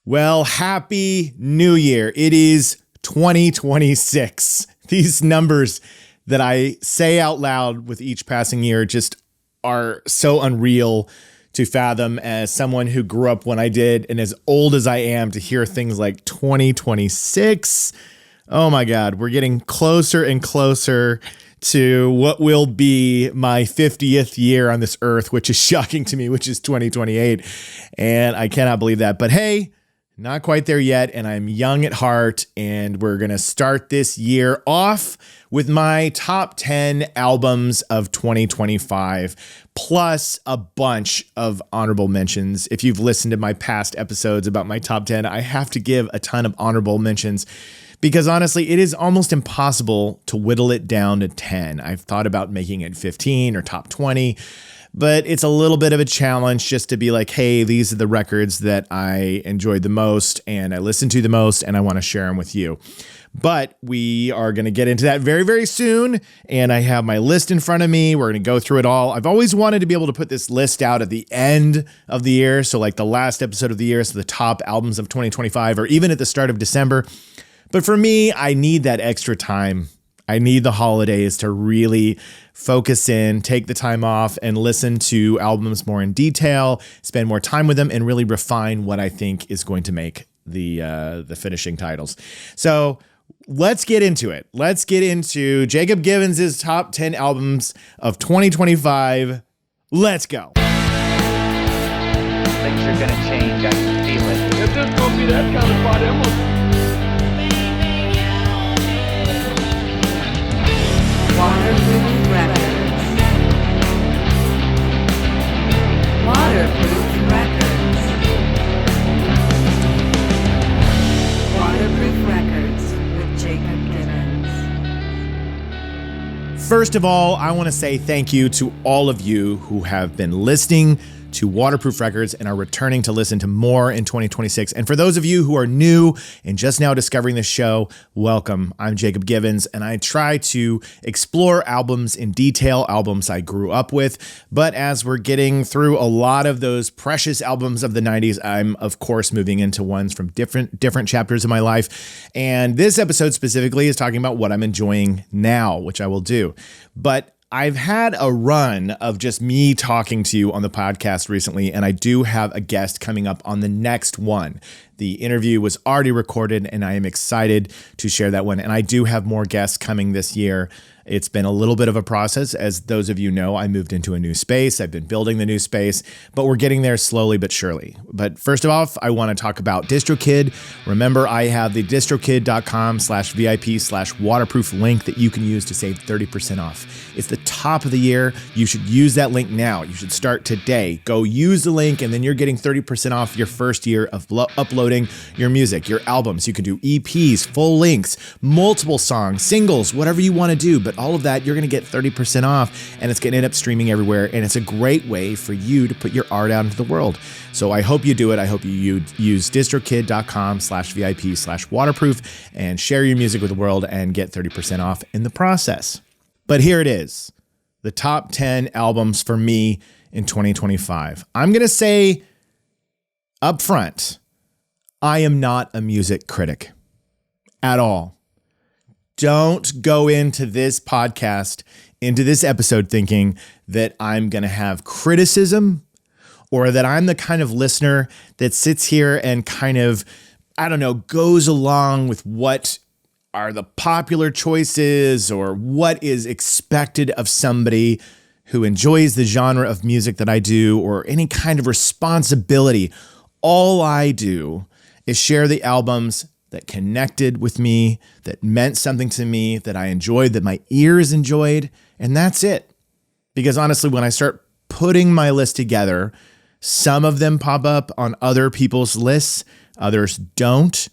Well, happy new year. It is 2026. These numbers that I say out loud with each passing year just are so unreal to fathom as someone who grew up when I did and as old as I am to hear things like 2026. Oh my God, we're getting closer and closer to what will be my 50th year on this earth, which is shocking to me, which is 2028. And I cannot believe that. But hey, not quite there yet, and I'm young at heart, and we're going to start this year off with my top 10 albums of 2025, plus a bunch of honorable mentions. If you've listened to my past episodes about my top 10, I have to give a ton of honorable mentions because honestly, it is almost impossible to whittle it down to 10. I've thought about making it 15 or top 20, but it's a little bit of a challenge just to be like, hey, these are the records that I enjoyed the most and I listened to the most and I want to share them with you. But we are going to get into that very, very soon. And I have my list in front of me. We're going to go through it all. I've always wanted to be able to put this list out at the end of the year. So like the last episode of the year, so the top albums of 2025, or even at the start of December. But for me, I need that extra time. I need the holidays to really focus in, take the time off, and listen to albums more in detail, spend more time with them, and really refine what I think is going to make the finishing titles. So let's get into it. Let's get into Jacob Givens' top 10 albums of 2025. Let's go. Things are going to change. I can feel it. If this gonna be that kind of party, I'm gonna... Waterproof Records. Waterproof Records. Waterproof Records with Jacob Givens. First of all, I want to say thank you to all of you who have been listening to Waterproof Records and are returning to listen to more in 2026. And for those of you who are new and just now discovering this show, welcome. I'm Jacob Givens, and I try to explore albums in detail, albums I grew up with. But as we're getting through a lot of those precious albums of the 90s, I'm of course moving into ones from different chapters of my life. And this episode specifically is talking about what I'm enjoying now, which I will do. But I've had a run of just me talking to you on the podcast recently, and I do have a guest coming up on the next one. The interview was already recorded, and I am excited to share that one. And I do have more guests coming this year. It's been a little bit of a process. As those of you know, I moved into a new space. I've been building the new space, but we're getting there slowly but surely. But first of all, I want to talk about DistroKid. Remember, I have the distrokid.com/VIP/waterproof link that you can use to save 30% off. It's the top of the year. You should use that link now. You should start today. Go use the link, and then you're getting 30% off your first year of uploading your music, your albums. You can do EPs, full lengths, multiple songs, singles, whatever you want to do. But all of that, you're going to get 30% off, and it's going to end up streaming everywhere. And it's a great way for you to put your art out into the world. So I hope you do it. I hope you use distrokid.com/VIP/waterproof and share your music with the world and get 30% off in the process. But here it is, the top 10 albums for me in 2025. I'm going to say up front, I am not a music critic at all. Don't go into this podcast, into this episode thinking that I'm going to have criticism or that I'm the kind of listener that sits here and kind of, I don't know, goes along with what are the popular choices or what is expected of somebody who enjoys the genre of music that I do or any kind of responsibility. All I do is share the albums that connected with me, that meant something to me, that I enjoyed, that my ears enjoyed, and that's it. Because honestly, when I start putting my list together, some of them pop up on other people's lists, others don't.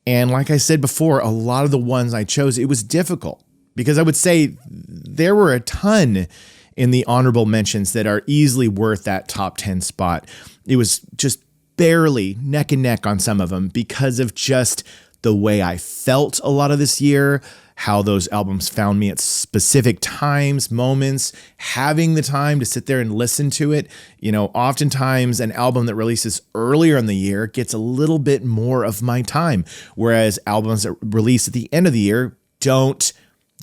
And like I said before, a lot of the ones I chose, it was difficult because I would say there were a ton in the honorable mentions that are easily worth that top 10 spot. It was just barely neck and neck on some of them because of just the way I felt a lot of this year, how those albums found me at specific times, moments, having the time to sit there and listen to it. You know, oftentimes an album that releases earlier in the year gets a little bit more of my time, whereas albums that release at the end of the year don't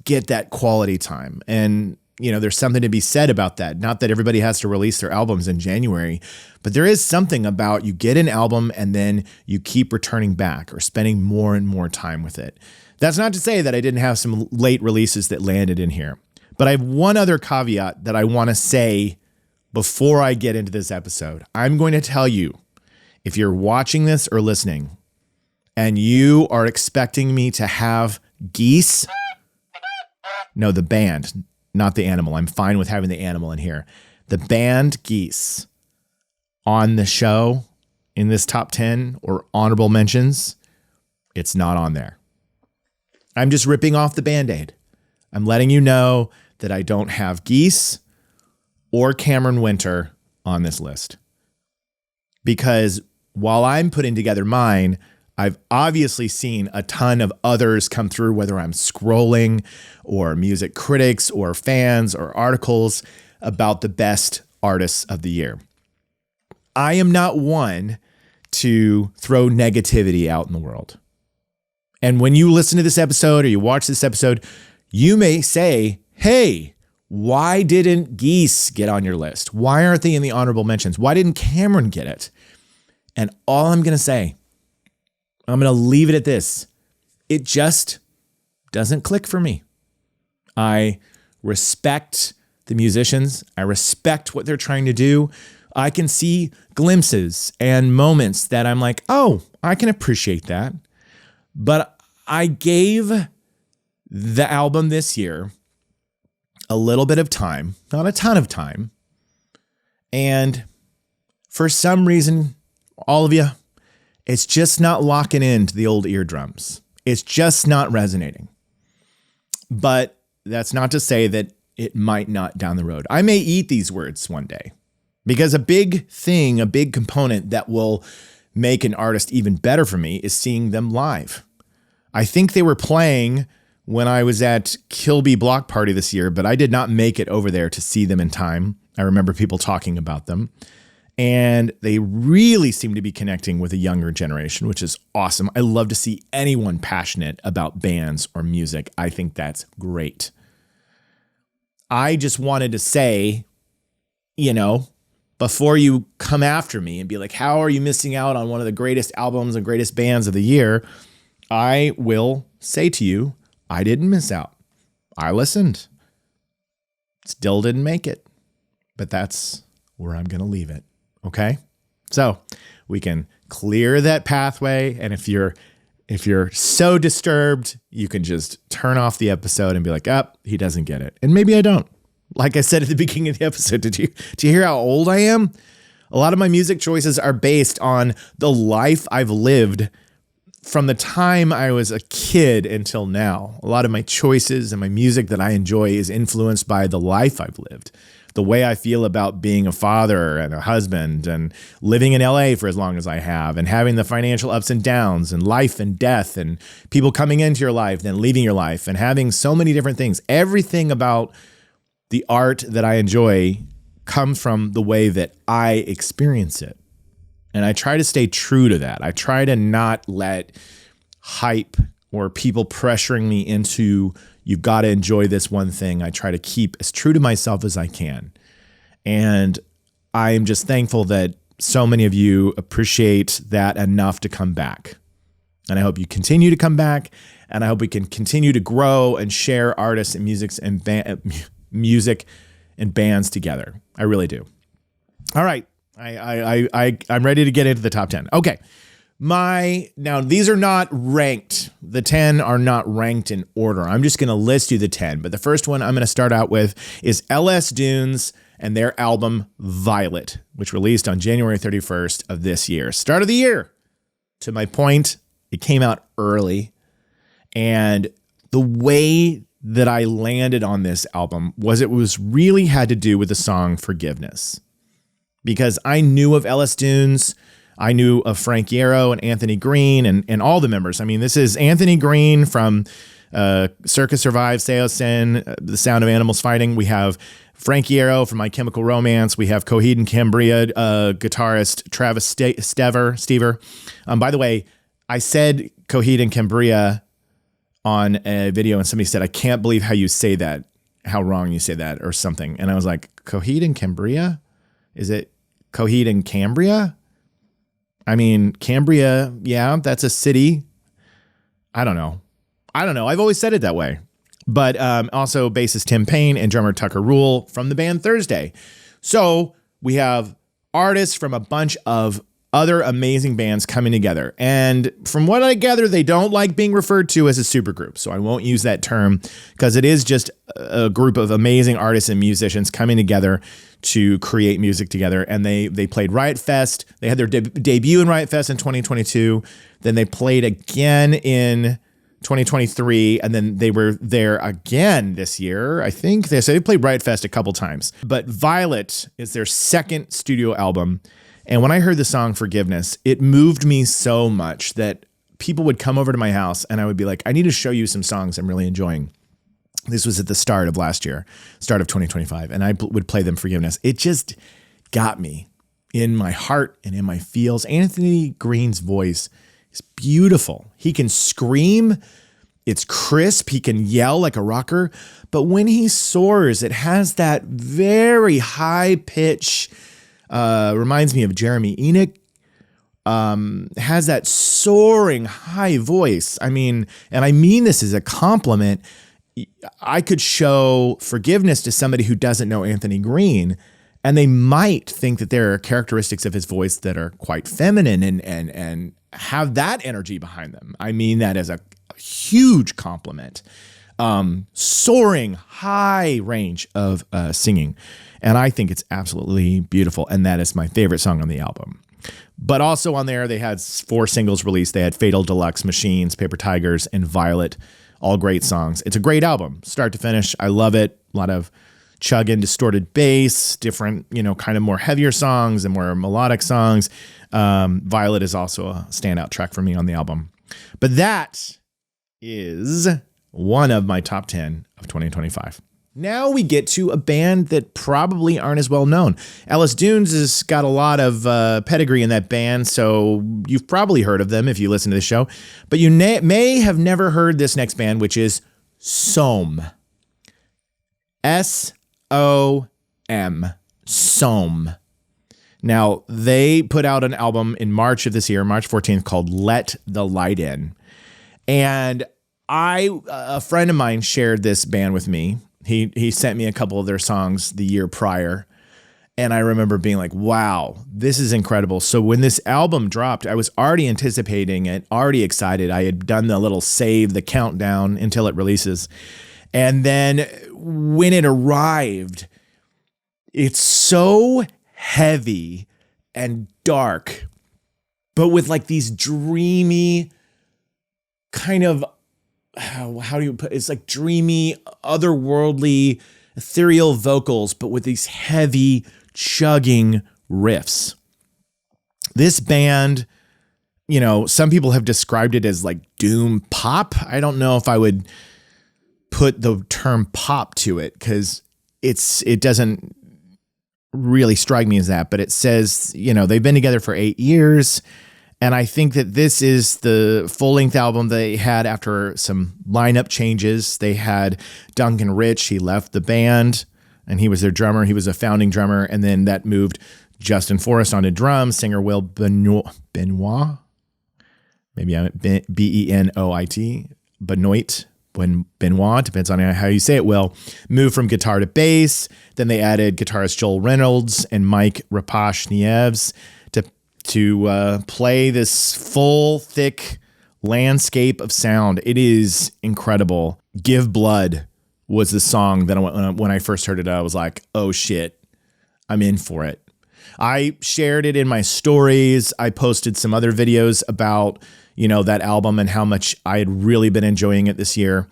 get that quality time. And, you know, there's something to be said about that. Not that everybody has to release their albums in January, but there is something about you get an album and then you keep returning back or spending more and more time with it. That's not to say that I didn't have some late releases that landed in here, but I have one other caveat that I want to say before I get into this episode. I'm going to tell you, if you're watching this or listening and you are expecting me to have geese, no, the band, not the animal. I'm fine with having the animal in here. The band Geese on the show in this top 10 or honorable mentions, it's not on there. I'm just ripping off the Band-Aid. I'm letting you know that I don't have Geese or Cameron Winter on this list. Because while I'm putting together mine, I've obviously seen a ton of others come through, whether I'm scrolling or music critics or fans or articles about the best artists of the year. I am not one to throw negativity out in the world. And when you listen to this episode or you watch this episode, you may say, hey, why didn't Geese get on your list? Why aren't they in the honorable mentions? Why didn't Cameron get it? And all I'm going to say, I'm going to leave it at this. It just doesn't click for me. I respect the musicians. I respect what they're trying to do. I can see glimpses and moments that I'm like, oh, I can appreciate that. But I gave the album this year a little bit of time, not a ton of time. And for some reason, all of you, it's just not locking into the old eardrums. It's just not resonating. But that's not to say that it might not down the road. I may eat these words one day, because a big thing, a big component that will make an artist even better for me is seeing them live. I think they were playing when I was at Kilby Block Party this year, but I did not make it over there to see them in time. I remember people talking about them. And they really seem to be connecting with a younger generation, which is awesome. I love to see anyone passionate about bands or music. I think that's great. I just wanted to say, you know, before you come after me and be like, how are you missing out on one of the greatest albums and greatest bands of the year? I will say to you, I didn't miss out. I listened. Still didn't make it. But that's where I'm going to leave it. Okay? So we can clear that pathway. And if you're so disturbed, you can just turn off the episode and be like, he doesn't get it. And maybe I don't. Like I said at the beginning of the episode, do you hear how old I am? A lot of my music choices are based on the life I've lived from the time I was a kid until now. A lot of my choices and my music that I enjoy is influenced by the life I've lived. The way I feel about being a father and a husband and living in LA for as long as I have and having the financial ups and downs and life and death and people coming into your life, then leaving your life and having so many different things. Everything about the art that I enjoy comes from the way that I experience it. And I try to stay true to that. I try to not let hype or people pressuring me into, you've got to enjoy this one thing. I try to keep as true to myself as I can. And I am just thankful that so many of you appreciate that enough to come back. And I hope you continue to come back. And I hope we can continue to grow and share artists and music and bands together. I really do. All right. I'm ready to get into the top 10. Okay. Now these are not ranked. The 10 are not ranked in order. I'm just going to list you the 10, but the first one I'm going to start out with is LS Dunes and their album Violet, which released on January 31st of this year. Start of the year. To my point, it came out early, and the way that I landed on this album was it was really had to do with the song Forgiveness. Because I knew of LS Dunes, I knew of Frank Yarrow and Anthony Green and all the members. I mean, this is Anthony Green from Circus Survive, Seosin, The Sound of Animals Fighting. We have Frankie Arrow from My Chemical Romance. We have Coheed and Cambria guitarist Travis Stever. By the way, I said Coheed and Cambria on a video, and somebody said, I can't believe how you say that, how wrong you say that, or something. And I was like, Coheed and Cambria? Is it Coheed and Cambria? I mean, Cambria, yeah, that's a city. I don't know. I've always said it that way. But also bassist Tim Payne and drummer Tucker Rule from the band Thursday. So we have artists from a bunch of other amazing bands coming together. And from what I gather, they don't like being referred to as a supergroup. So I won't use that term because it is just a group of amazing artists and musicians coming together to create music together. And they played Riot Fest. They had their debut in Riot Fest in 2022. Then they played again in 2023, and then they were there again this year. I think they played Riot Fest a couple times. But Violet is their second studio album. And when I heard the song Forgiveness, it moved me so much that people would come over to my house and I would be like, I need to show you some songs I'm really enjoying. This was at the start of last year, start of 2025. And I would play them Forgiveness. It just got me in my heart and in my feels. Anthony Green's voice is beautiful. He can scream. It's crisp. He can yell like a rocker. But when he soars, it has that very high pitch. Reminds me of Jeremy Enoch, has that soaring high voice. I mean, and I mean this as a compliment. I could show Forgiveness to somebody who doesn't know Anthony Green, and they might think that there are characteristics of his voice that are quite feminine and have that energy behind them. I mean that as a huge compliment. Soaring high range of singing. And I think it's absolutely beautiful. And that is my favorite song on the album. But also on there, they had 4 singles released. They had Fatal Deluxe, Machines, Paper Tigers, and Violet. All great songs. It's a great album, start to finish. I love it. A lot of chugging, distorted bass, different, kind of more heavier songs and more melodic songs. Violet is also a standout track for me on the album. But that is one of my top 10 of 2025. Now we get to a band that probably aren't as well known. Alice Dunes has got a lot of pedigree in that band, so you've probably heard of them if you listen to the show. But you may have never heard this next band, which is Sohm. S-O-M. Sohm. Now, they put out an album in March of this year, March 14th, called Let the Light In. And a friend of mine shared this band with me. He sent me a couple of their songs the year prior, and I remember being like, wow, this is incredible. So when this album dropped, I was already anticipating it, already excited. I had done the little save, the countdown until it releases. And then when it arrived, it's so heavy and dark, but with like these dreamy kind of, how do you put it? It's like dreamy, otherworldly, ethereal vocals, but with these heavy, chugging riffs. This band, some people have described it as like doom pop. I don't know if I would put the term pop to it because it doesn't really strike me as that, but it says, they've been together for 8 years. And I think that this is the full-length album they had after some lineup changes. They had Duncan Rich. He left the band, and he was their drummer. He was a founding drummer. And then that moved Justin Forrest onto drums, singer Will Benoit. Maybe I'm Benoit. Benoit, depends on how you say it, Will. Moved from guitar to bass. Then they added guitarist Joel Reynolds and Mike Rapash-Nieves to play this full, thick landscape of sound. It is incredible. Give Blood was the song that when I first heard it, I was like, oh shit, I'm in for it. I shared it in my stories. I posted some other videos about, that album and how much I had really been enjoying it this year.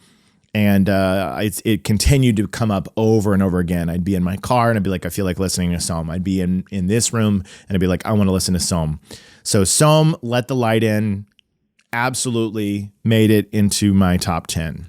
And it continued to come up over and over again. I'd be in my car and I'd be like, I feel like listening to Sohm. I'd be in this room and I'd be like, I want to listen to Sohm. So Sohm, Let the Light In, absolutely made it into my top 10.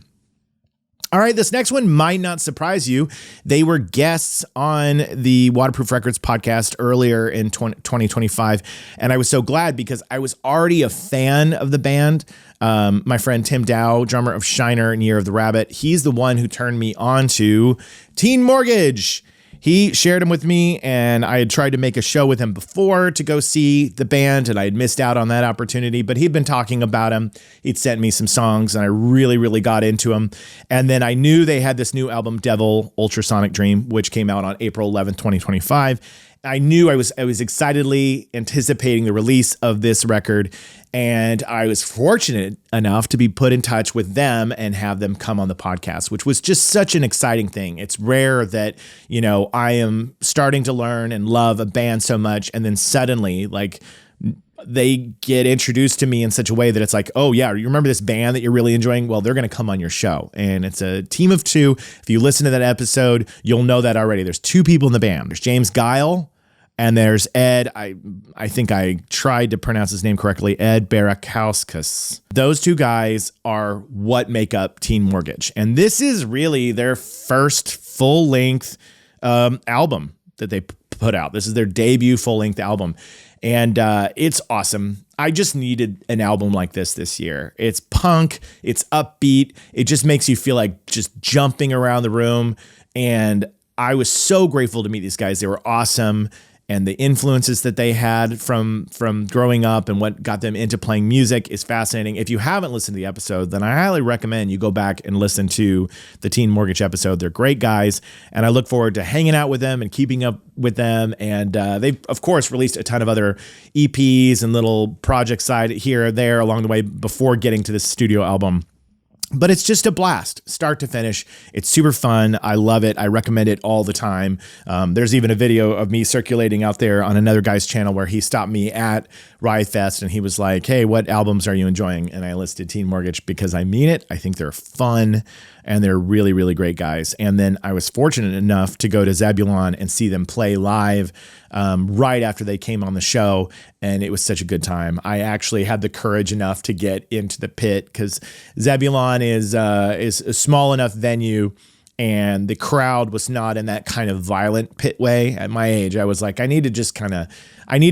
All right, this next one might not surprise you. They were guests on the Waterproof Records podcast earlier in 2025, and I was so glad because I was already a fan of the band. My friend Tim Dow, drummer of Shiner and Year of the Rabbit, he's the one who turned me on to Teen Mortgage. He shared him with me, and I had tried to make a show with him before to go see the band, and I had missed out on that opportunity, but he'd been talking about him. He'd sent me some songs, and I really, really got into him. And then I knew they had this new album, Devil Ultrasonic Dream, which came out on April 11th, 2025. I knew I was excitedly anticipating the release of this record, and I was fortunate enough to be put in touch with them and have them come on the podcast, which was just such an exciting thing. It's rare that, you know, I am starting to learn and love a band so much, and then suddenly, like, they get introduced to me in such a way that it's like, oh yeah, you remember this band that you're really enjoying? Well, they're going to come on your show. And it's a team of two. If you listen to that episode, you'll know that already. There's two people in the band. There's James Guile, and there's Ed, I think I tried to pronounce his name correctly, Ed Barakauskas. Those two guys are what make up Teen Mortgage. And this is really their first full-length album that they put out. This is their debut full-length album. And it's awesome. I just needed an album like this year. It's punk, it's upbeat, it just makes you feel like just jumping around the room. And I was so grateful to meet these guys. They were awesome. And the influences that they had from growing up and what got them into playing music is fascinating. If you haven't listened to the episode, then I highly recommend you go back and listen to the Teen Mortgage episode. They're great guys, and I look forward to hanging out with them and keeping up with them. And they've, of course, released a ton of other EPs and little projects side here or there along the way before getting to this studio album. But it's just a blast, start to finish. It's super fun. I love it. I recommend it all the time. There's even a video of me circulating out there on another guy's channel where he stopped me at Riot Fest and he was like, hey, what albums are you enjoying? And I listed Teen Mortgage because I mean it. I think they're fun and they're really, really great guys. And then I was fortunate enough to go to Zebulon and see them play live right after they came on the show. And it was such a good time. I actually had the courage enough to get into the pit because Zebulon is a small enough venue and the crowd was not in that kind of violent pit way. At my age, I was like, I need to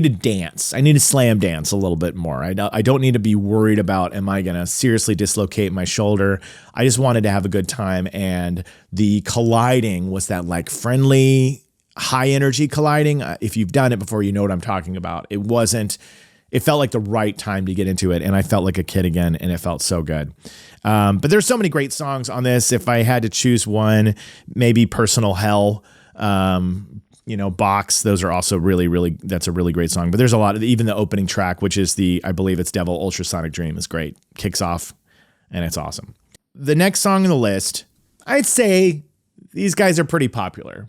dance. I need to slam dance a little bit more. I don't need to be worried about, am I going to seriously dislocate my shoulder? I just wanted to have a good time. And the colliding was that like friendly, high energy colliding. If you've done it before, you know what I'm talking about. It felt like the right time to get into it. And I felt like a kid again, and it felt so good. But there's so many great songs on this. If I had to choose one, maybe Personal Hell, Box. Those are also really, that's a really great song. But there's a lot of, even the opening track, which is I believe it's Devil Ultrasonic Dream, is great. Kicks off and it's awesome. The next song on the list, I'd say these guys are pretty popular,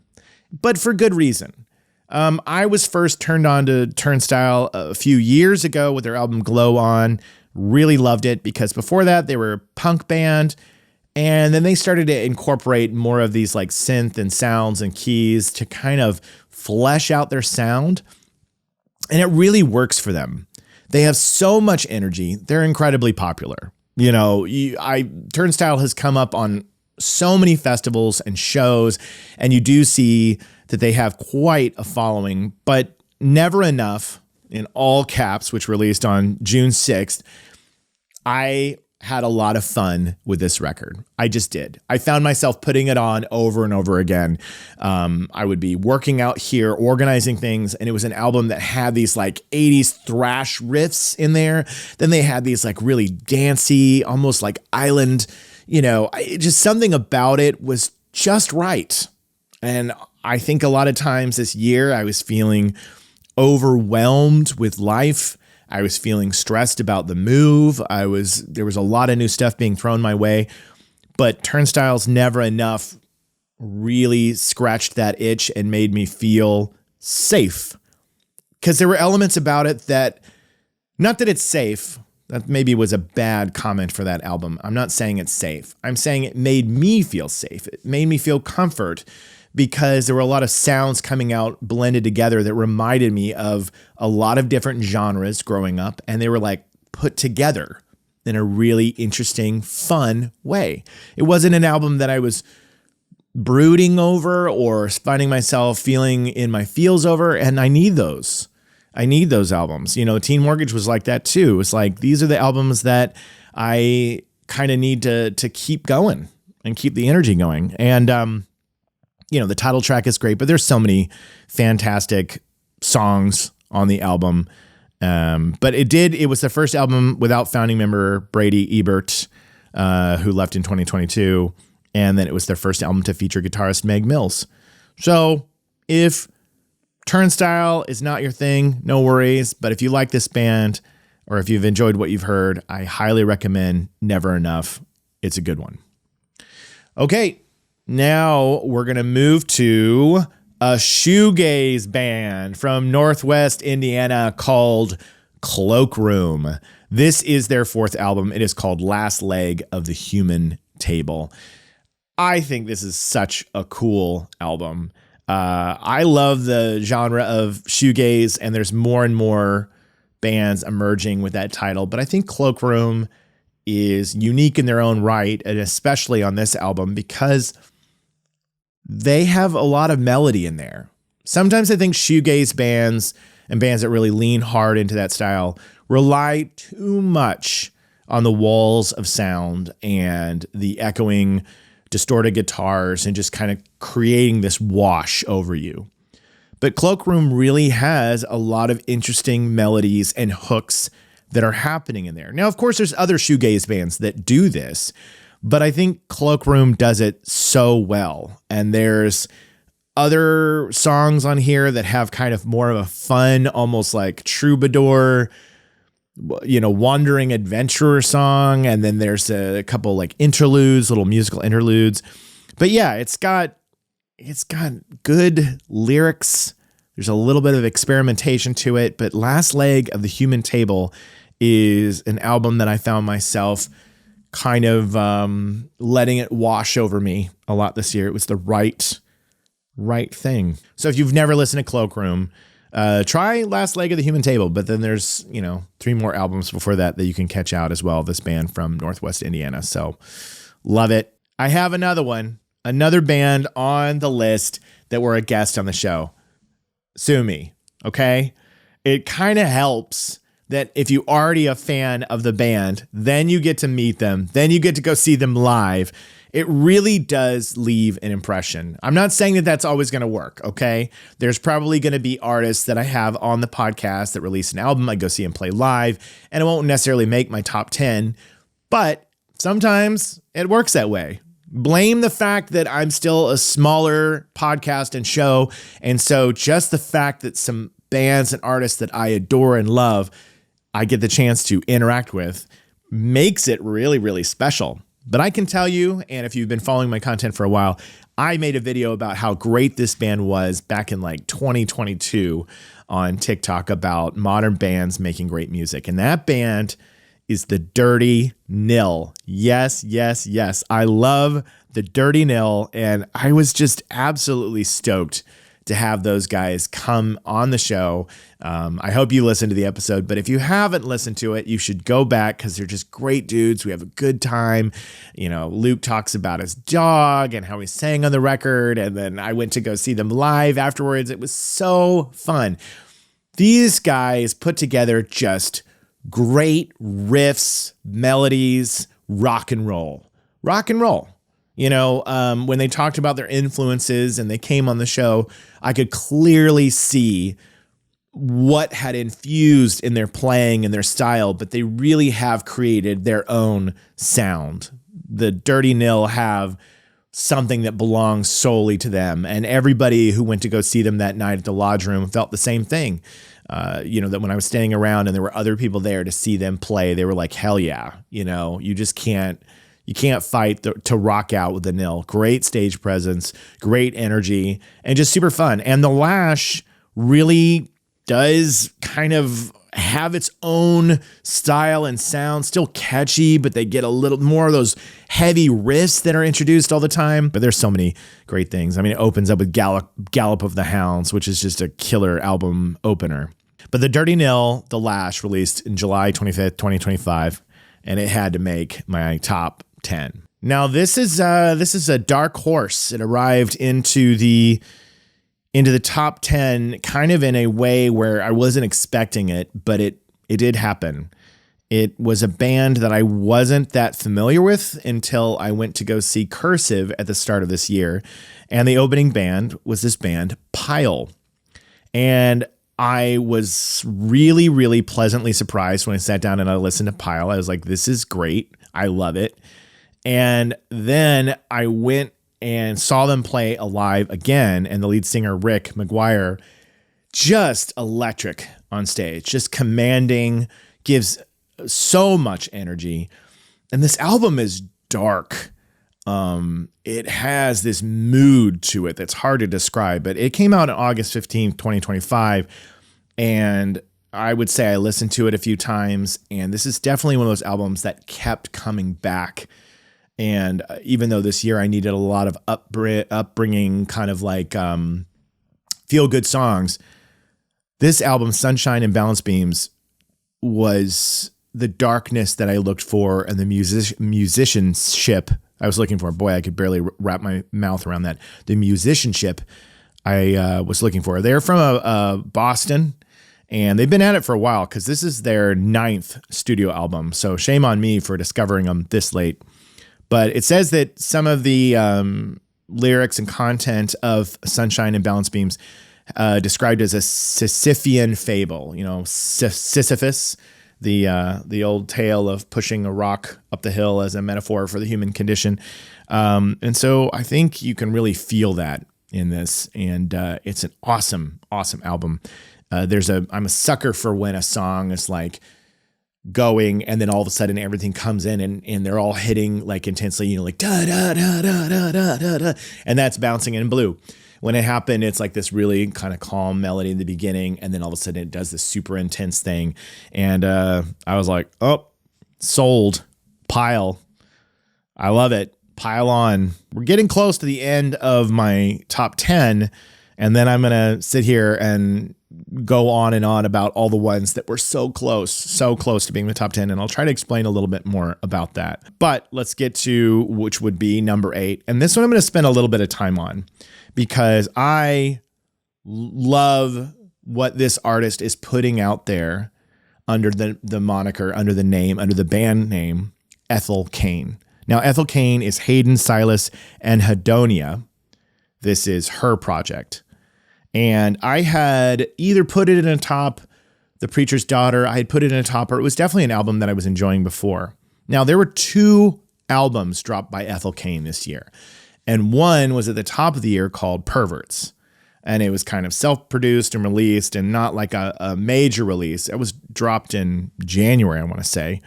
but for good reason. I was first turned on to Turnstile a few years ago with their album Glow On. Really loved it because before that they were a punk band, and then they started to incorporate more of these like synth and sounds and keys to kind of flesh out their sound, and it really works for them. They have so much energy. They're incredibly popular. Turnstile has come up on so many festivals and shows, and you do see that they have quite a following, but Never Enough, in all caps, which released on June 6th. I had a lot of fun with this record. I just did. I found myself putting it on over and over again. I would be working out here, organizing things, and it was an album that had these like 80s thrash riffs in there. Then they had these like really dancey, almost like island, just something about it was just right. And I think a lot of times this year I was feeling overwhelmed with life. I was feeling stressed about the move. There was a lot of new stuff being thrown my way, but Turnstile's Never Enough really scratched that itch and made me feel safe. Because there were elements about it that, not that it's safe, that maybe was a bad comment for that album. I'm not saying it's safe. I'm saying it made me feel safe. It made me feel comfort, because there were a lot of sounds coming out blended together that reminded me of a lot of different genres growing up, and they were like put together in a really interesting, fun way. It wasn't an album that I was brooding over or finding myself feeling in my feels over, and I need those. I need those albums. You know, Teen Mortgage was like that too. It's like, these are the albums that I kind of need to keep going and keep the energy going. And, you know, the title track is great, but there's so many fantastic songs on the album. But it was the first album without founding member Brady Ebert, who left in 2022. And then it was their first album to feature guitarist Meg Mills. So if Turnstile is not your thing, no worries. But if you like this band, or if you've enjoyed what you've heard, I highly recommend Never Enough. It's a good one. Okay, now we're going to move to a shoegaze band from Northwest Indiana called Cloakroom. This is their fourth album. It is called Last Leg of the Human Table. I think this is such a cool album. I love the genre of shoegaze, and there's more and more bands emerging with that title. But I think Cloakroom is unique in their own right, and especially on this album because they have a lot of melody in there. Sometimes I think shoegaze bands and bands that really lean hard into that style rely too much on the walls of sound and the echoing, distorted guitars and just kind of creating this wash over you. But Cloakroom really has a lot of interesting melodies and hooks that are happening in there. Now, of course, there's other shoegaze bands that do this, but I think Cloakroom does it so well. And there's other songs on here that have kind of more of a fun, almost like troubadour, you know, wandering adventurer song. And then there's a couple like interludes, little musical interludes. But yeah, it's got good lyrics. There's a little bit of experimentation to it, but Last Leg of the Human Table is an album that I found myself kind of letting it wash over me a lot this year. It was the right thing. So if you've never listened to Cloakroom, try Last Leg of the Human Table, but then there's, 3 more albums before that you can catch out as well. This band from Northwest Indiana. So love it. I have another band on the list that were a guest on the show. Sue me. Okay. It kind of helps that if you're already a fan of the band, then you get to meet them, then you get to go see them live. It really does leave an impression. I'm not saying that that's always going to work, okay? There's probably going to be artists that I have on the podcast that release an album, I go see them play live, and it won't necessarily make my top 10, but sometimes it works that way. Blame the fact that I'm still a smaller podcast and show, and so just the fact that some bands and artists that I adore and love, I get the chance to interact with, makes it really, really special. But I can tell you, and if you've been following my content for a while, I made a video about how great this band was back in like 2022 on TikTok about modern bands making great music. And that band is the Dirty Nil. Yes, yes, yes. I love the Dirty Nil, and I was just absolutely stoked to have those guys come on the show. I hope you listened to the episode, but if you haven't listened to it, you should go back because they're just great dudes. We have a good time. Luke talks about his dog and how he sang on the record, and then I went to go see them live afterwards. It was so fun. These guys put together just great riffs, melodies, rock and roll. Rock and roll. When they talked about their influences and they came on the show, I could clearly see what had infused in their playing and their style, but they really have created their own sound. The Dirty Nil have something that belongs solely to them, and everybody who went to go see them that night at the Lodge Room felt the same thing. That when I was standing around and there were other people there to see them play, they were like, hell yeah, you just can't. You can't fight to rock out with the Nil. Great stage presence, great energy, and just super fun. And the Lash really does kind of have its own style and sound, still catchy, but they get a little more of those heavy riffs that are introduced all the time. But there's so many great things. I mean, it opens up with Gallop of the Hounds, which is just a killer album opener. But the Dirty Nil, The Lash, released in July 25th, 2025. and it had to make my top 10. Now this is a dark horse. It arrived into the top 10 kind of in a way where I wasn't expecting it, but it did happen. It was a band that I wasn't that familiar with until I went to go see Cursive at the start of this year. And the opening band was this band, Pile. And I was really, really pleasantly surprised when I sat down and I listened to Pile. I was like, this is great. I love it. And then I went and saw them play live again. And the lead singer, Rick McGuire, just electric on stage, just commanding, gives so much energy. And this album is dark. It has this mood to it that's hard to describe, but it came out on August 15th, 2025. And I would say I listened to it a few times. And this is definitely one of those albums that kept coming back. And even though this year I needed a lot of upbringing, kind of like feel good songs, this album, Sunshine and Balance Beams, was the darkness that I looked for and the musicianship I was looking for. Boy, I could barely wrap my mouth around that. The musicianship I was looking for. They're from Boston, and they've been at it for a while because this is their 9th studio album. So shame on me for discovering them this late. But it says that some of the lyrics and content of Sunshine and Balance Beams described as a Sisyphean fable. You know, Sisyphus, the old tale of pushing a rock up the hill as a metaphor for the human condition. And so I think you can really feel that in this. And it's an awesome, awesome album. I'm a sucker for when a song is like going and then all of a sudden everything comes in and they're all hitting like intensely, you know, like da da da da da da da da, and that's Bouncing in Blue. When it happened, it's like this really kind of calm melody in the beginning, and then all of a sudden it does this super intense thing. And I was like, oh, sold. Pile. I love it. Pile on. We're getting close to the end of my top 10, and then I'm going to sit here and go on and on about all the ones that were so close to being the top 10. And I'll try to explain a little bit more about that. But let's get to which would be number 8. And this one I'm going to spend a little bit of time on because I love what this artist is putting out there under the moniker, under the name, under the band name, Ethel Cain. Now, Ethel Cain is Hayden, Silas, and Hedonia. This is her project. And I had either put it in a top, The Preacher's Daughter, I had put it in a top, or it was definitely an album that I was enjoying before. Now, there were 2 albums dropped by Ethel Cain this year. And one was at the top of the year called Perverts. And it was kind of self-produced and released and not like a major release. It was dropped in January, I want to say.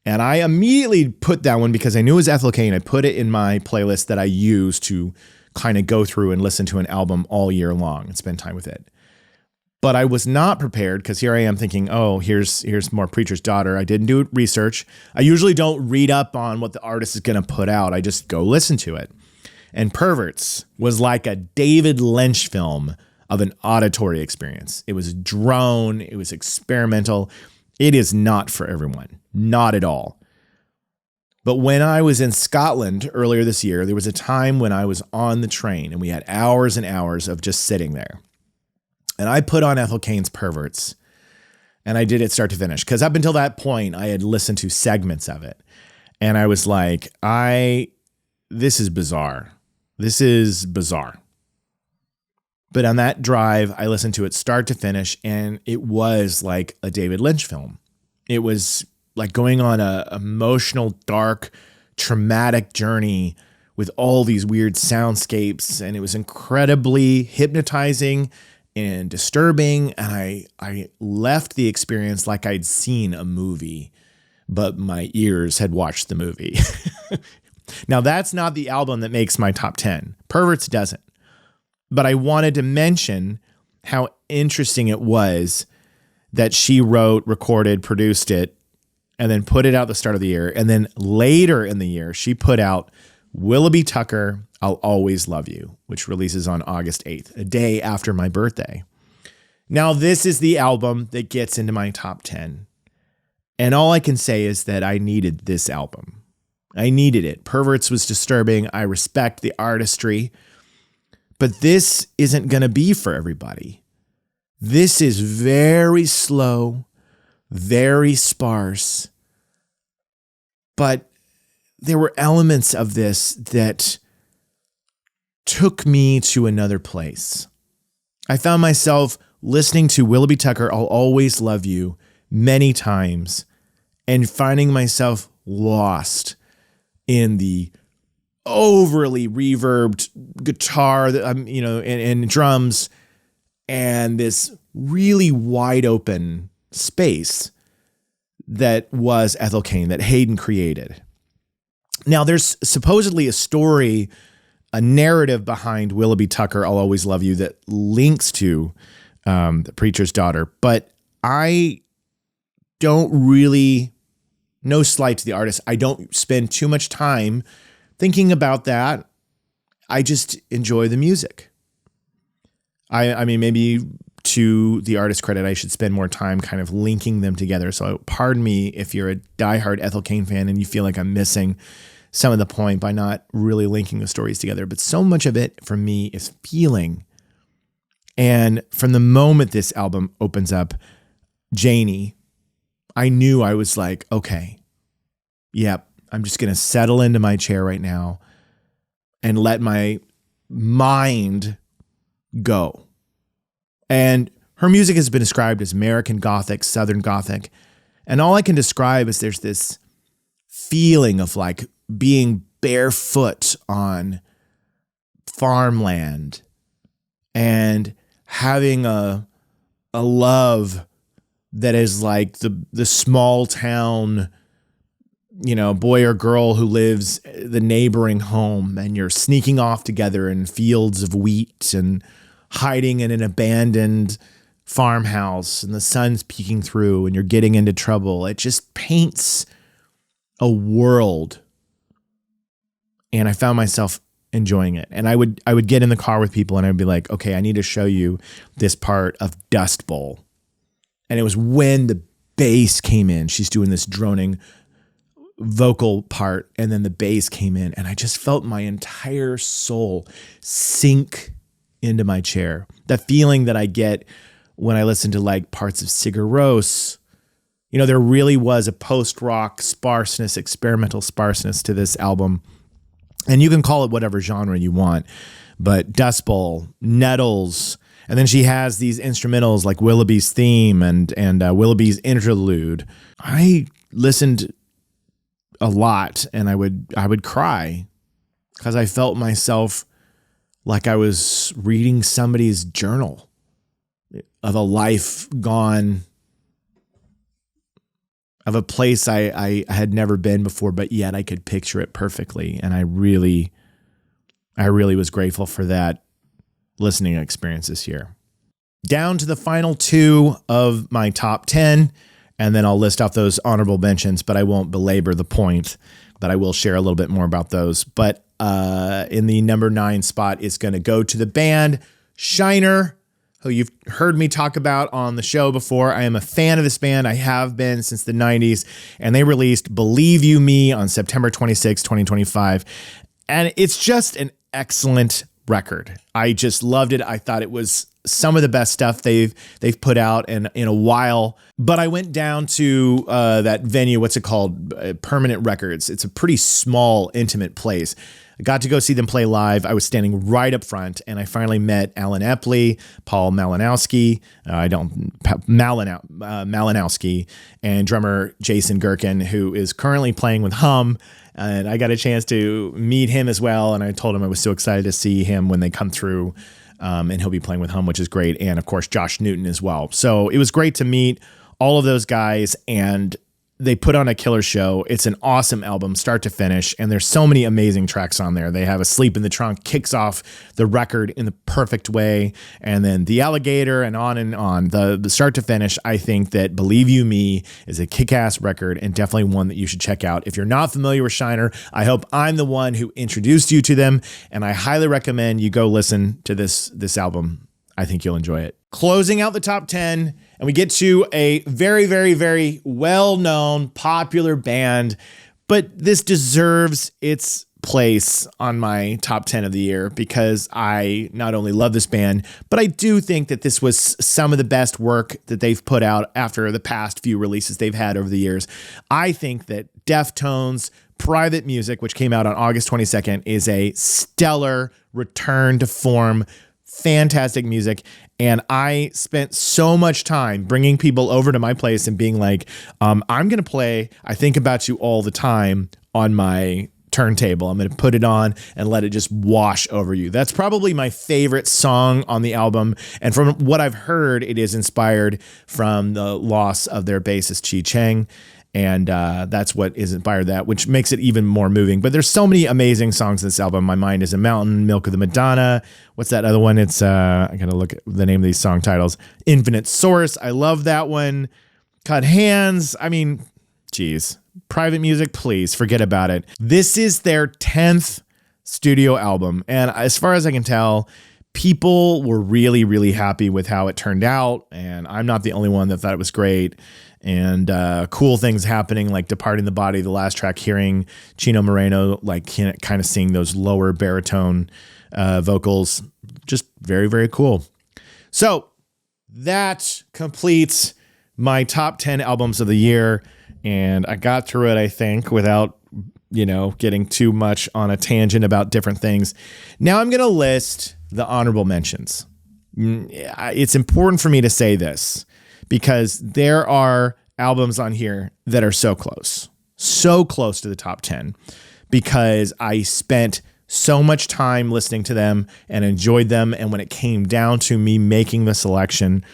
And I immediately put that one because I knew it was Ethel Cain. I put it in my playlist that I use to kind of go through and listen to an album all year long and spend time with it. But I was not prepared because here I am thinking, oh, here's more Preacher's Daughter. I didn't do research. I usually don't read up on what the artist is going to put out. I just go listen to it. And Perverts was like a David Lynch film of an auditory experience. It was drone. It was experimental. It is not for everyone. Not at all. But when I was in Scotland earlier this year, there was a time when I was on the train and we had hours and hours of just sitting there. And I put on Ethel Cain's Perverts and I did it start to finish. Because up until that point, I had listened to segments of it. And I was like, this is bizarre. This is bizarre. But on that drive, I listened to it start to finish and it was like a David Lynch film. It was like going on a emotional, dark, traumatic journey with all these weird soundscapes. And it was incredibly hypnotizing and disturbing. And I left the experience like I'd seen a movie, but my ears had watched the movie. Now, that's not the album that makes my top 10. Perverts doesn't. But I wanted to mention how interesting it was that she wrote, recorded, produced it, and then put it out at the start of the year. And then later in the year, she put out Willoughby Tucker, I'll Always Love You, which releases on August 8th, a day after my birthday. Now, this is the album that gets into my top 10. And all I can say is that I needed this album. I needed it. Perverts was disturbing. I respect the artistry, but this isn't going to be for everybody. This is very slow, very sparse, but there were elements of this that took me to another place. I found myself listening to Willoughby Tucker, I'll Always Love You, many times, and finding myself lost in the overly reverbed guitar that and drums, and this really wide open space that was Ethel Cain, that Hayden created. Now, there's supposedly a story, a narrative behind Willoughby Tucker, I'll Always Love You, that links to The Preacher's Daughter, but I don't really, no slight to the artist, I don't spend too much time thinking about that. I just enjoy the music. I mean, maybe to the artist's credit, I should spend more time kind of linking them together. So pardon me if you're a diehard Ethel Cain fan and you feel like I'm missing some of the point by not really linking the stories together. But so much of it for me is feeling. And from the moment this album opens up, Janie, I knew, I was like, okay, yep, I'm just going to settle into my chair right now and let my mind go. And her music has been described as American Gothic, Southern Gothic. And all I can describe is there's this feeling of like being barefoot on farmland and having a love that is like the small town, boy or girl who lives the neighboring home, and you're sneaking off together in fields of wheat and hiding in an abandoned farmhouse, and the sun's peeking through and you're getting into trouble. It just paints a world. And I found myself enjoying it. And I would get in the car with people and I'd be like, okay, I need to show you this part of Dust Bowl. And it was when the bass came in. She's doing this droning vocal part, and then the bass came in, and I just felt my entire soul sink into my chair. That feeling that I get when I listen to like parts of Sigur Rós. There really was a post-rock sparseness, experimental sparseness to this album. And you can call it whatever genre you want, but Dust Bowl, Nettles, and then she has these instrumentals like Willoughby's theme and Willoughby's interlude. I listened a lot, and I would cry because I felt myself like I was reading somebody's journal of a life gone, of a place I had never been before, but yet I could picture it perfectly. And I really was grateful for that listening experience this year. Down to the final two of my top 10, and then I'll list off those honorable mentions, but I won't belabor the point, but I will share a little bit more about those. But in the number 9 spot, it's going to go to the band Shiner, who you've heard me talk about on the show before. I am a fan of this band. I have been since the 90s, and they released Believe You Me on September 26, 2025. And it's just an excellent record. I just loved it. I thought it was some of the best stuff they've put out in a while. But I went down to that venue, what's it called? Permanent Records. It's a pretty small, intimate place. I got to go see them play live. I was standing right up front, and I finally met Alan Epley, Paul Malinowski, Malinowski, and drummer Jason Gherkin, who is currently playing with Hum. And I got a chance to meet him as well. And I told him I was so excited to see him when they come through. And he'll be playing with Hum, which is great. And of course, Josh Newton as well. So it was great to meet all of those guys, and they put on a killer show. It's an awesome album, start to finish, and there's so many amazing tracks on there. They have Asleep in the Trunk, kicks off the record in the perfect way, and then The Alligator, and on and on. The start to finish, I think that Believe You Me is a kick-ass record, and definitely one that you should check out. If you're not familiar with Shiner, I hope I'm the one who introduced you to them, and I highly recommend you go listen to this album. I think you'll enjoy it. closing out the top 10, and we get to a very, very, very well-known, popular band, but this deserves its place on my top 10 of the year because I not only love this band, but I do think that this was some of the best work that they've put out after the past few releases they've had over the years. I think that Deftones' Private Music, which came out on August 22nd, is a stellar return to form, fantastic music. And I spent so much time bringing people over to my place and being like, I'm going to play I Think About You All the Time on my turntable. I'm going to put it on and let it just wash over you. That's probably my favorite song on the album. And from what I've heard, it is inspired from the loss of their bassist Chi Cheng. And that's what is inspired that, which makes it even more moving. But there's so many amazing songs in this album. My Mind is a Mountain, Milk of the Madonna. What's that other one? It's, I got to look at the name of these song titles. Infinite Source. I love that one. Cut Hands. I mean, geez. Private Music, please forget about it. This is their 10th studio album. And as far as I can tell, people were really, really happy with how it turned out. And I'm not the only one that thought it was great. And cool things happening, like Departing the Body, the last track, hearing Chino Moreno, like kind of sing those lower baritone vocals. Just very, very cool. So that completes my top 10 albums of the year. And I got through it, I think, without, getting too much on a tangent about different things. Now I'm going to list the honorable mentions. It's important for me to say this because there are albums on here that are so close to the top 10 because I spent so much time listening to them and enjoyed them. And when it came down to me making the selection,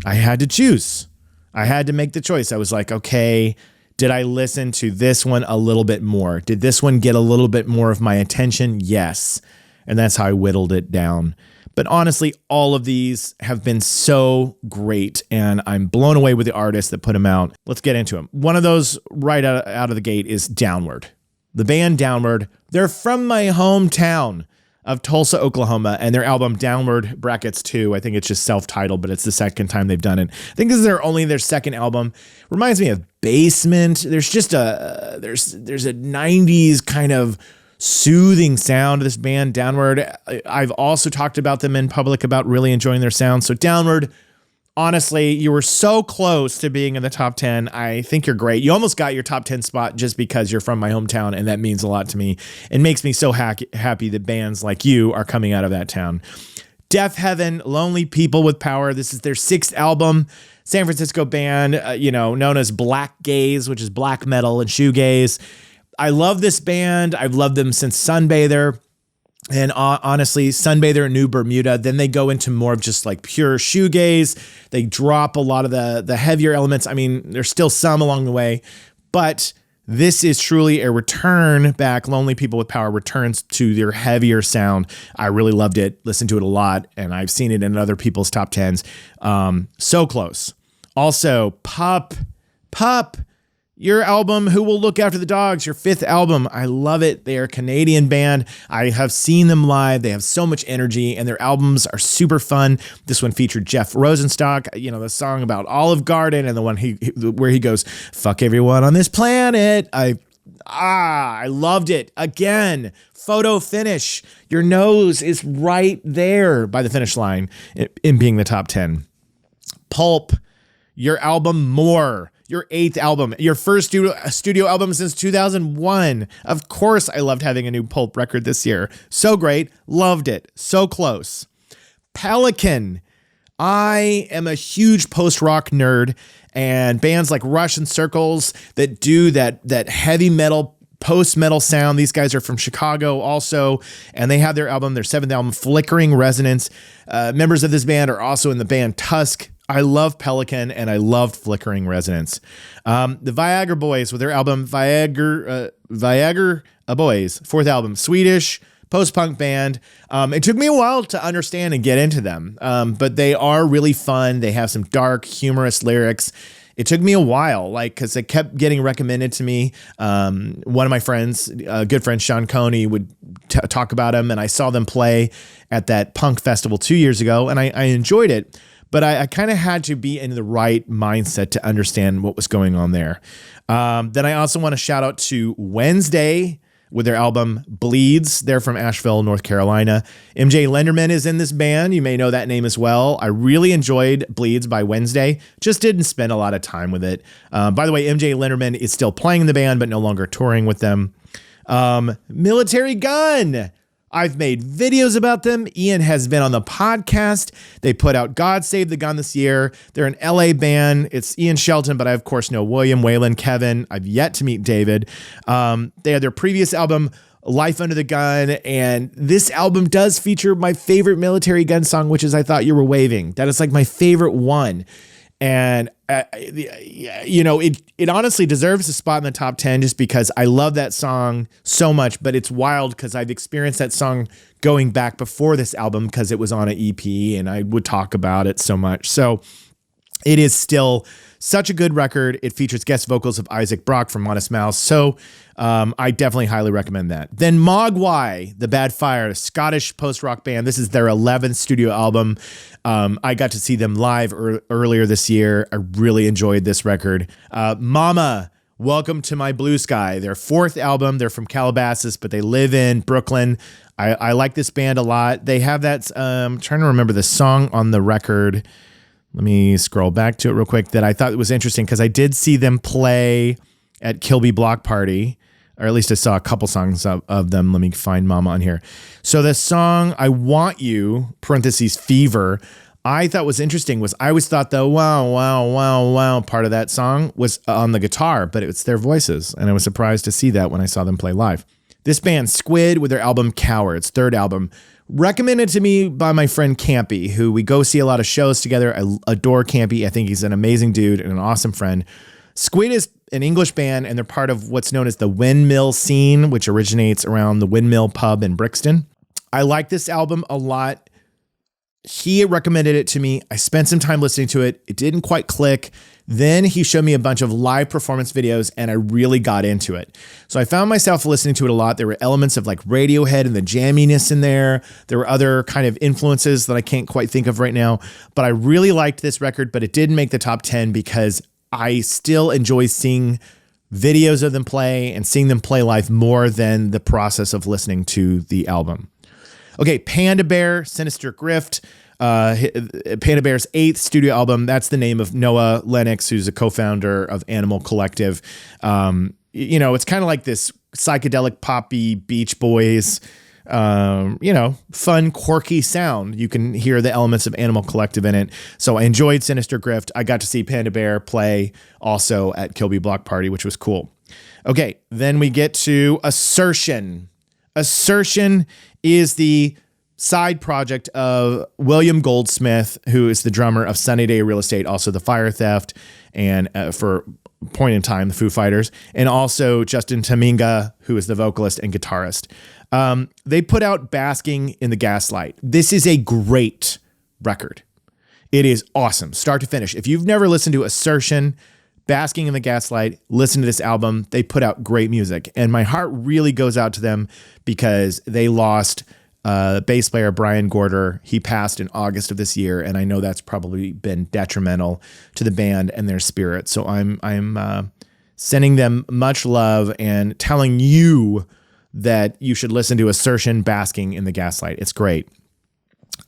I had to choose. I had to make the choice. I was like, okay, did I listen to this one a little bit more? Did this one get a little bit more of my attention? Yes. And that's how I whittled it down. But honestly, all of these have been so great, and I'm blown away with the artists that put them out. Let's get into them. One of those right out of the gate is Downward. The band Downward, they're from my hometown of Tulsa, Oklahoma, and their album Downward brackets 2, I think it's just self-titled, but it's the second time they've done it. I think this is only their second album. Reminds me of Basement. There's just there's a 90s kind of soothing sound to this band, Downward. I've also talked about them in public about really enjoying their sound. So Downward, honestly, you were so close to being in the top 10. I think you're great. You almost got your top 10 spot just because you're from my hometown, and that means a lot to me. It makes me so happy that bands like you are coming out of that town. Deaf Heaven, Lonely People with Power. This is their 6th album. San Francisco band, known as Black Gaze, which is black metal and shoegaze. I love this band. I've loved them since Sunbather. And honestly, Sunbather and New Bermuda, then they go into more of just like pure shoegaze. They drop a lot of the heavier elements. I mean, there's still some along the way, but this is truly a return back. Lonely People with Power returns to their heavier sound. I really loved it, listened to it a lot, and I've seen it in other people's top 10s. So close. Also, Pup, your album, Who Will Look After the Dogs, your 5th album. I love it. They are a Canadian band. I have seen them live. They have so much energy, and their albums are super fun. This one featured Jeff Rosenstock, the song about Olive Garden, and the one where he goes, "Fuck everyone on this planet." I loved it. Again, photo finish. Your nose is right there by the finish line in being the top 10. Pulp, your album More. Your 8th album, your first studio album since 2001. Of course, I loved having a new Pulp record this year. So great. Loved it. So close. Pelican. I am a huge post-rock nerd, and bands like Russian Circles that do that heavy metal, post-metal sound. These guys are from Chicago also, and they have their 7th album, Flickering Resonance. Members of this band are also in the band Tusk. I love Pelican, and I loved Flickering Resonance. The Viagra Boys with their album Viagra Boys, 4th album, Swedish post-punk band. It took me a while to understand and get into them, but they are really fun. They have some dark, humorous lyrics. It took me a while, because it kept getting recommended to me. One of my friends, good friend Sean Coney, would talk about them, and I saw them play at that punk festival 2 years ago, and I enjoyed it. but I kind of had to be in the right mindset to understand what was going on there. Then I also want to shout out to Wednesday with their album Bleeds. They're from Asheville, North Carolina. MJ Lenderman is in this band. You may know that name as well. I really enjoyed Bleeds by Wednesday. Just didn't spend a lot of time with it. By the way, MJ Lenderman is still playing in the band, but no longer touring with them. Military Gun. I've made videos about them. Ian has been on the podcast. They put out God Save the Gun this year. They're an LA band. It's Ian Shelton, but I, of course, know William, Waylon, Kevin. I've yet to meet David. They had their previous album, Life Under the Gun, and this album does feature my favorite Military Gun song, which is I Thought You Were Waving. That is like my favorite one. And, it honestly deserves a spot in the top 10 just because I love that song so much, but it's wild because I've experienced that song going back before this album because it was on an EP and I would talk about it so much. So it is still such a good record. It features guest vocals of Isaac Brock from Modest Mouse. So I definitely highly recommend that. Then Mogwai, The Bad Fire, a Scottish post-rock band. This is their 11th studio album. I got to see them live earlier this year. I really enjoyed this record. Mama, Welcome to My Blue Sky, their 4th album. They're from Calabasas, but they live in Brooklyn. I like this band a lot. They have that, I'm trying to remember the song on the record. Let me scroll back to it real quick that I thought it was interesting because I did see them play at Kilby Block Party, or at least I saw a couple songs of them. Let me find Mama on here. So the song I Want You, parentheses Fever, I thought was interesting was I always thought the wow, wow, wow, wow part of that song was on the guitar, but it's their voices. And I was surprised to see that when I saw them play live. This band, Squid, with their album Cowards, 3rd album, recommended to me by my friend Campy, who we go see a lot of shows together. I adore Campy. I think he's an amazing dude and an awesome friend. Squid is an English band, and they're part of what's known as the Windmill scene, which originates around the Windmill pub in Brixton. I like this album a lot. He recommended it to me. I spent some time listening to it. It didn't quite click. Then he showed me a bunch of live performance videos and I really got into it. So I found myself listening to it a lot. There were elements of like Radiohead and the jamminess in there. There were other kind of influences that I can't quite think of right now, but I really liked this record, but it didn't make the top 10 because I still enjoy seeing videos of them play and seeing them play live more than the process of listening to the album. Okay, Panda Bear, Sinister Grift, Panda Bear's 8th studio album. That's the name of Noah Lennox, who's a co-founder of Animal Collective. It's kind of like this psychedelic poppy Beach Boys, fun, quirky sound. You can hear the elements of Animal Collective in it. So I enjoyed Sinister Grift. I got to see Panda Bear play also at Kilby Block Party, which was cool. Okay, then we get to Assertion. Assertion is the side project of William Goldsmith, who is the drummer of Sunny Day Real Estate, also the Fire Theft, and for point in time, the Foo Fighters, and also Justin Taminga, who is the vocalist and guitarist. They put out Basking in the Gaslight. This is a great record. It is awesome, start to finish. If you've never listened to Assertion, Basking in the Gaslight, listen to this album. They put out great music, and my heart really goes out to them because they lost bass player Brian Gorder. He passed in August of this year, and I know that's probably been detrimental to the band and their spirit. So I'm sending them much love and telling you that you should listen to Assertion, Basking in the Gaslight. It's great.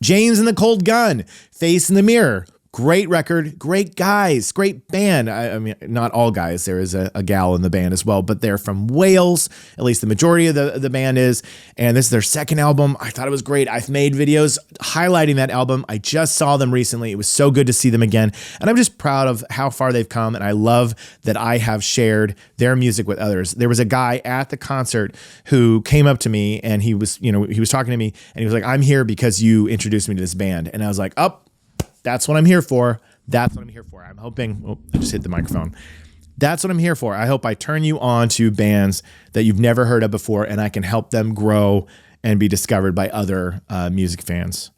James and the Cold Gun, Face in the Mirror. Great record, great guys, great band. I mean, not all guys. There is a gal in the band as well, but they're from Wales. At least the majority of the band is. And this is their 2nd album. I thought it was great. I've made videos highlighting that album. I just saw them recently. It was so good to see them again. And I'm just proud of how far they've come. And I love that I have shared their music with others. There was a guy at the concert who came up to me and he was talking to me and he was like, I'm here because you introduced me to this band. And I was like, that's what I'm here for. That's what I'm here for. I'm hoping, I just hit the microphone. That's what I'm here for. I hope I turn you on to bands that you've never heard of before and I can help them grow and be discovered by other music fans.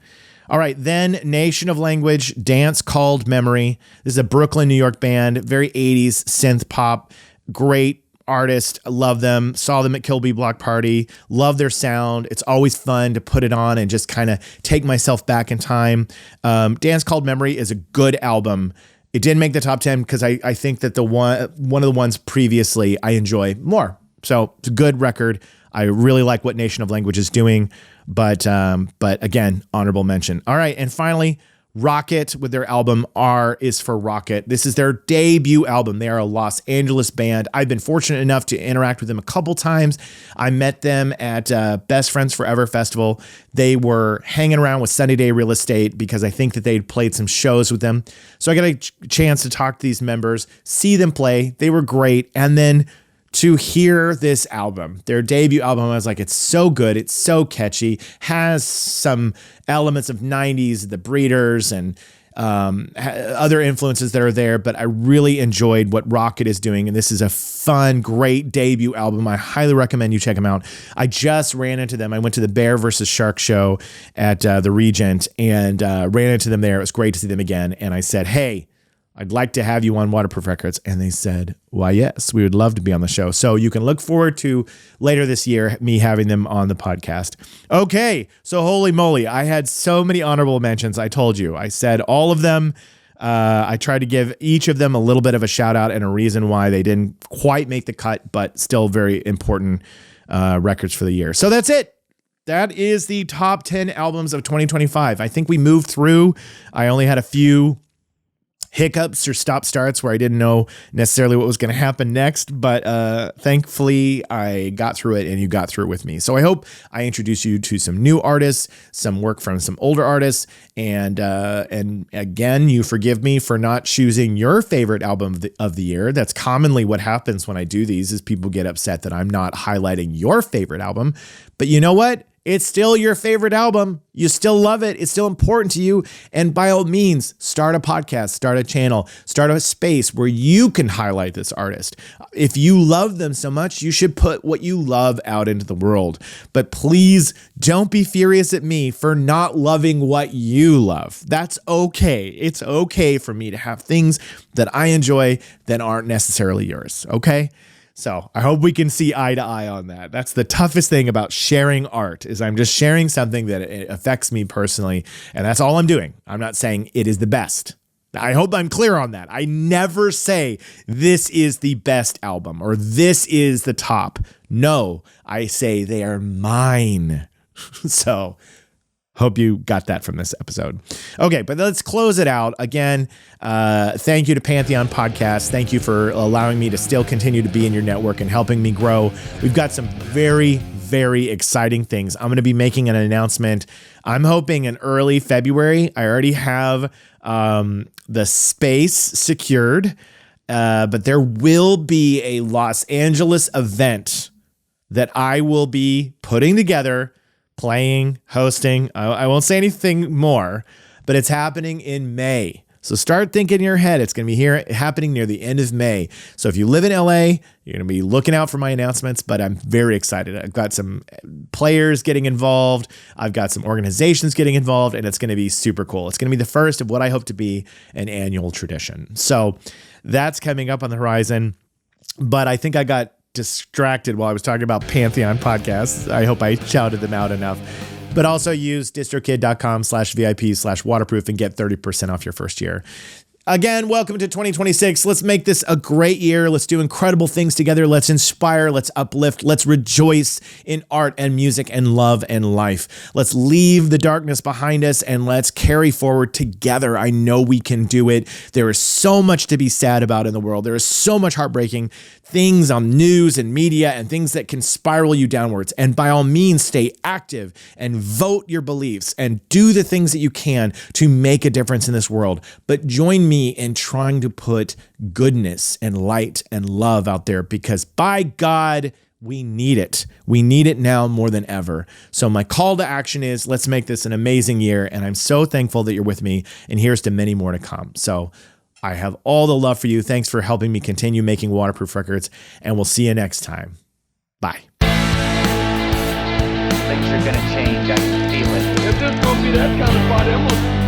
All right, then Nation of Language, Dance Called Memory. This is a Brooklyn, New York band, very 80s synth pop, great artist. I love them. Saw them at Kilby Block Party. Love their sound. It's always fun to put it on and just kind of take myself back in time. Dance Called Memory is a good album. It didn't make the top 10 because I think that one of the ones previously I enjoy more. So it's a good record. I really like what Nation of Language is doing, but again, honorable mention. All right, and finally, Rocket with their album R is for Rocket. This is their debut album. They are a Los Angeles band. I've been fortunate enough to interact with them a couple times. I met them at Best Friends Forever Festival. They were hanging around with Sunny Day Real Estate because I think that they'd played some shows with them. So I got a chance to talk to these members, see them play. They were great. And then to hear this album, their debut album, I was like, it's so good. It's so catchy, has some elements of 90s, the Breeders and other influences that are there, but I really enjoyed what Rocket is doing. And this is a fun, great debut album. I highly recommend you check them out. I just ran into them. I went to the Bear versus Shark show at the Regent and ran into them there. It was great to see them again. And I said, hey, I'd like to have you on Waterproof Records. And they said, why, yes, we would love to be on the show. So you can look forward to later this year, me having them on the podcast. Okay. So holy moly. I had so many honorable mentions. I told you, I said all of them. I tried to give each of them a little bit of a shout out and a reason why they didn't quite make the cut, but still very important records for the year. So that's it. That is the top 10 albums of 2025. I think we moved through. I only had a few hiccups or stop starts where I didn't know necessarily what was going to happen next, but thankfully I got through it and you got through it with me. So I hope I introduce you to some new artists, some work from some older artists, and again, you forgive me for not choosing your favorite album of the year. That's commonly what happens when I do these is people get upset that I'm not highlighting your favorite album. But you know what? It's still your favorite album. You still love it. It's still important to you. And by all means, start a podcast, start a channel, start a space where you can highlight this artist. If you love them so much, you should put what you love out into the world. But please don't be furious at me for not loving what you love. That's okay. It's okay for me to have things that I enjoy that aren't necessarily yours. Okay? So I hope we can see eye to eye on that. That's the toughest thing about sharing art is I'm just sharing something that it affects me personally. And that's all I'm doing. I'm not saying it is the best. I hope I'm clear on that. I never say this is the best album or this is the top. No, I say they are mine. So hope you got that from this episode. Okay, but let's close it out. Again, thank you to Pantheon Podcast. Thank you for allowing me to still continue to be in your network and helping me grow. We've got some very, very exciting things. I'm going to be making an announcement. I'm hoping in early February. I already have the space secured, but there will be a Los Angeles event that I will be putting together, playing, hosting. I won't say anything more, but it's happening in May. So start thinking in your head. It's going to be happening near the end of May. So if you live in LA, you're going to be looking out for my announcements, but I'm very excited. I've got some players getting involved. I've got some organizations getting involved, and it's going to be super cool. It's going to be the first of what I hope to be an annual tradition. So that's coming up on the horizon, but I think I got distracted while I was talking about Pantheon Podcasts. I hope I shouted them out enough. But also use distrokid.com/VIP/waterproof and get 30% off your first year. Again, welcome to 2026. Let's make this a great year. Let's do incredible things together. Let's inspire. Let's uplift. Let's rejoice in art and music and love and life. Let's leave the darkness behind us and let's carry forward together. I know we can do it. There is so much to be sad about in the world. There is so much heartbreaking things on news and media and things that can spiral you downwards. And by all means, stay active and vote your beliefs and do the things that you can to make a difference in this world. But join me in trying to put goodness and light and love out there because by God, we need it. We need it now more than ever. So my call to action is let's make this an amazing year. And I'm so thankful that you're with me. And here's to many more to come. So I have all the love for you. Thanks for helping me continue making Waterproof Records. And we'll see you next time. Bye. Things are gonna change. I can feel it. If this gonna be that kind of party, I'm gonna